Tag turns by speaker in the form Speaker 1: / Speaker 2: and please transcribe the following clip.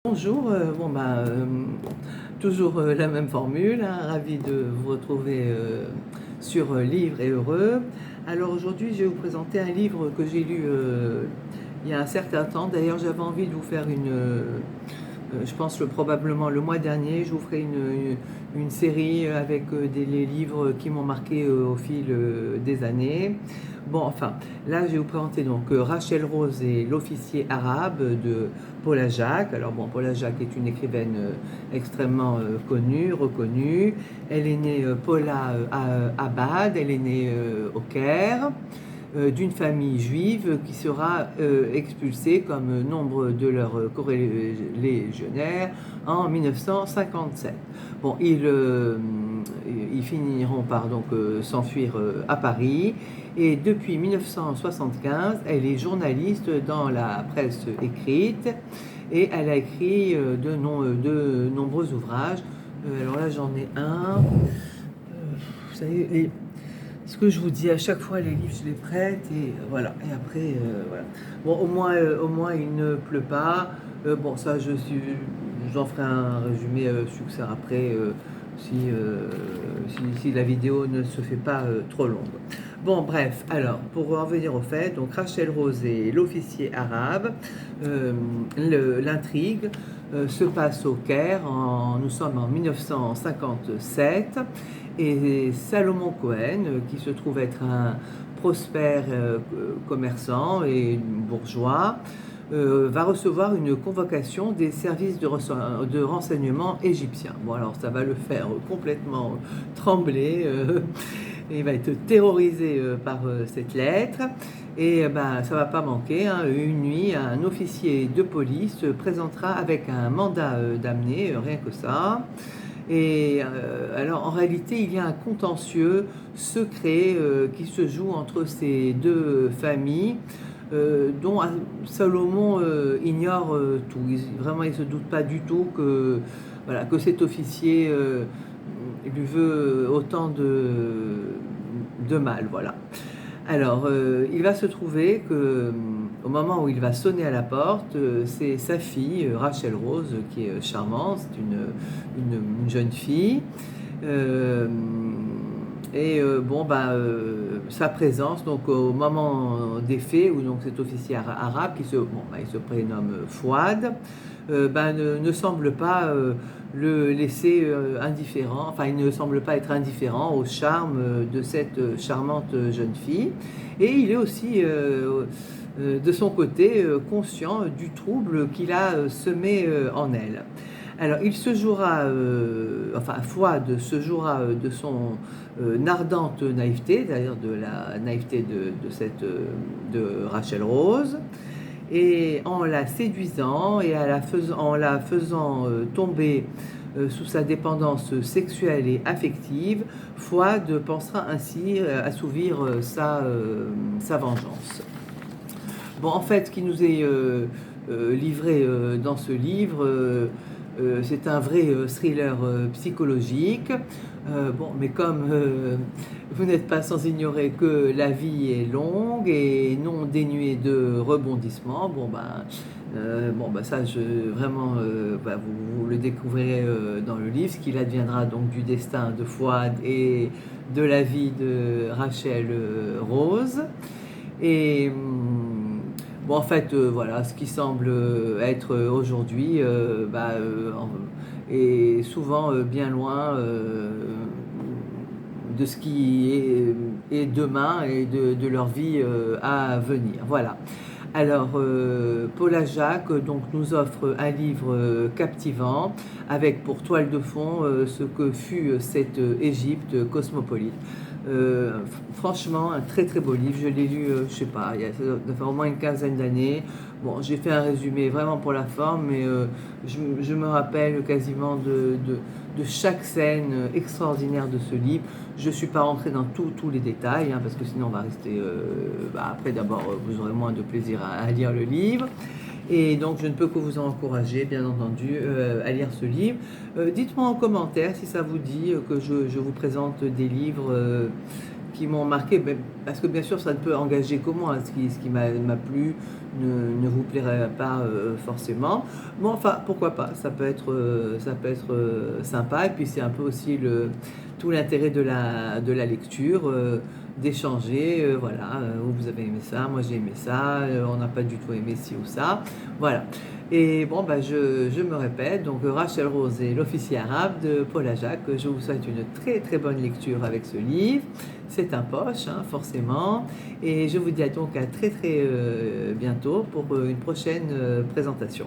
Speaker 1: Bonjour, toujours la même formule, hein, ravi de vous retrouver sur Livre et Heureux. Alors aujourd'hui, je vais vous présenter un livre que j'ai lu il y a un certain temps. D'ailleurs, j'avais envie de vous faire je pense probablement le mois dernier, je vous ferai une série avec les livres qui m'ont marqué au fil des années. Bon, enfin, là, je vais vous présenter donc Rachel Rose et l'officier arabe de Paula Jacques. Alors bon, Paula Jacques est une écrivaine extrêmement connue, reconnue. Elle est née Paula Abad, elle est née au Caire, d'une famille juive qui sera expulsée comme nombre de leurs corélégionnaires en 1957. Bon, ils finiront par donc s'enfuir à Paris, et depuis 1975, elle est journaliste dans la presse écrite et elle a écrit de nombreux ouvrages. Alors là, j'en ai un. Vous savez, ce que je vous dis à chaque fois, les livres, je les prête et voilà. Et après, voilà. Bon, au moins, il ne pleut pas. Bon, ça, j'en ferai un résumé succinct après, si la vidéo ne se fait pas trop longue. Bon, bref, alors, pour en venir au fait, donc Rachel Rose et l'officier arabe, l'intrigue se passe au Caire, nous sommes en 1957, et Salomon Cohen, qui se trouve être un prospère commerçant et bourgeois, va recevoir une convocation des services de renseignement égyptiens. Bon, alors ça va le faire complètement trembler, il va être terrorisé par cette lettre, et ça va pas manquer, hein. Une nuit, un officier de police se présentera avec un mandat d'amener, rien que ça. Et alors en réalité, il y a un contentieux secret qui se joue entre ces deux familles, dont Salomon ignore tout. Vraiment, il ne se doute pas du tout que, voilà, que cet officier lui veut autant de mal. Voilà. Alors, il va se trouver que, au moment où il va sonner à la porte, c'est sa fille, Rachel Rose, qui est charmante, c'est une jeune fille. Sa présence, donc au moment des faits, où donc cet officier arabe, il se prénomme Fouad, ne semble pas le laisser indifférent, enfin il ne semble pas être indifférent au charme de cette charmante jeune fille, et il est aussi de son côté conscient du trouble qu'il a semé en elle. Alors il se jouera, Fouad se jouera de son ardente naïveté, d'ailleurs de la naïveté de Rachel Rose, et en la séduisant et en la faisant tomber sous sa dépendance sexuelle et affective, Fouad pensera ainsi assouvir sa vengeance. Bon, en fait, ce qui nous est livré dans ce livre, c'est un vrai thriller psychologique. Mais comme vous n'êtes pas sans ignorer que la vie est longue et non dénuée de rebondissements, vous le découvrirez dans le livre, ce qu'il adviendra donc du destin de Fouad et de la vie de Rachel Rose. Et voilà, ce qui semble être aujourd'hui est souvent bien loin de ce qui est demain et de leur vie à venir. Voilà. Alors, Paula Jacques donc, nous offre un livre captivant, avec pour toile de fond ce que fut cette Égypte cosmopolite. Franchement, un très très beau livre. Je l'ai lu, je sais pas, ça fait au moins une quinzaine d'années. Bon, j'ai fait un résumé vraiment pour la forme, mais je me rappelle quasiment de chaque scène extraordinaire de ce livre. Je ne suis pas rentrée dans tous les détails, hein, parce que sinon on va rester... après, d'abord, vous aurez moins de plaisir à lire le livre. Et donc, je ne peux que vous encourager, bien entendu, à lire ce livre. Dites-moi en commentaire si ça vous dit que je vous présente des livres qui m'ont marqué, parce que bien sûr ça ne peut engager que moi, ce qui m'a plu ne vous plairait pas forcément. Bon, enfin, pourquoi pas, ça peut être sympa, et puis c'est un peu aussi tout l'intérêt de la lecture, d'échanger, voilà, vous avez aimé ça, moi j'ai aimé ça, on n'a pas du tout aimé ci ou ça, voilà. Et bon, bah, je me répète, donc Rachel Rose et l'officier arabe de Paul Ajac, je vous souhaite une très très bonne lecture avec ce livre. C'est un poche, hein, forcément. Et je vous dis donc à très très bientôt pour une prochaine présentation.